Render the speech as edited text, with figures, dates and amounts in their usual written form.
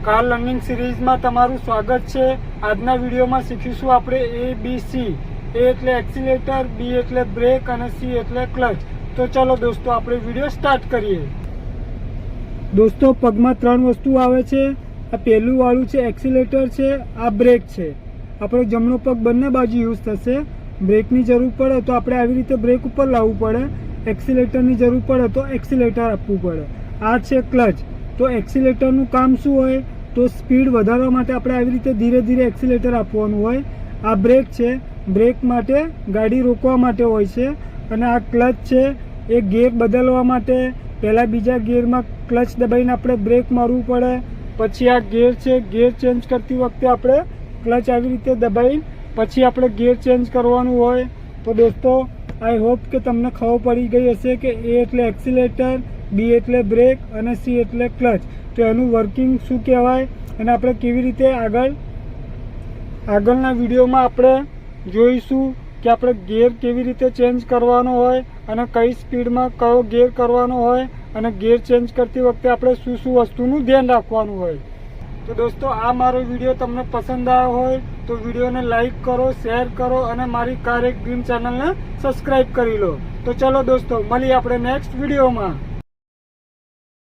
Car learning સિરીઝમાં તમારું સ્વાગત છે। આજના વિડીયોમાં શીખીશું આપણે ABC। A એટલે એક્સિલેટર, B એટલે બ્રેક અને C એટલે ક્લચ। તો ચલો દોસ્તો આપણે વિડીયો સ્ટાર્ટ કરીએ। દોસ્તો પગમાં ત્રણ વસ્તુ આવે છે। આ પહેલું વાળું છે એક્સિલેટર છે, આ બ્રેક છે। આપણો જમણો પગ બંને બાજુ યુઝ થશે। બ્રેકની જરૂર પડે તો આપણે આવી રીતે બ્રેક ઉપર લાવવું પડે, એક્સિલેટરની જરૂર પડે તો એક્સિલેટર આપવું પડે। આ છે ક્લચ। તો એક્સિલેટરનું કામ શું હોય તો સ્પીડ વધારવા માટે આપણે આવી રીતે ધીરે ધીરે એક્સિલેટર આપવાનું હોય। આ બ્રેક છે, બ્રેક માટે ગાડી રોકવા માટે હોય છે। અને આ ક્લચ છે, એ ગિયર બદલવા માટે પહેલાં બીજા ગિયરમાં ક્લચ દબાઈને આપણે બ્રેક મારવું પડે। પછી આ ગિયર છે, ગિયર ચેન્જ કરતી વખતે આપણે ક્લચ આવી રીતે દબાવી પછી આપણે ગિયર ચેન્જ કરવાનું હોય। તો દોસ્તો આઈ હોપ કે તમને ખબર પડી ગઈ હશે કે A એટલે એક્સિલેટર, B એટલે બ્રેક અને C એટલે ક્લચ। તો એનું વર્કિંગ શું કહેવાય અને આપણે કેવી રીતે આગળના વિડીયોમાં આપણે જોઈશું કે આપણે ગિયર કેવી રીતે ચેન્જ કરવાનો હોય અને કઈ સ્પીડમાં કયો ગિયર કરવાનો હોય અને ગિયર ચેન્જ કરતી વખતે આપણે શું શું વસ્તુનું ધ્યાન રાખવાનું હોય। તો દોસ્તો આ મારો વિડીયો તમને પસંદ આવ્યો હોય તો વિડીયોને લાઈક કરો, શેર કરો અને મારી કાર એક ડ્રીમ ચેનલને સબસ્ક્રાઈબ કરી લો। તો ચલો દોસ્તો મળીએ આપણે નેક્સ્ટ વિડીયોમાં।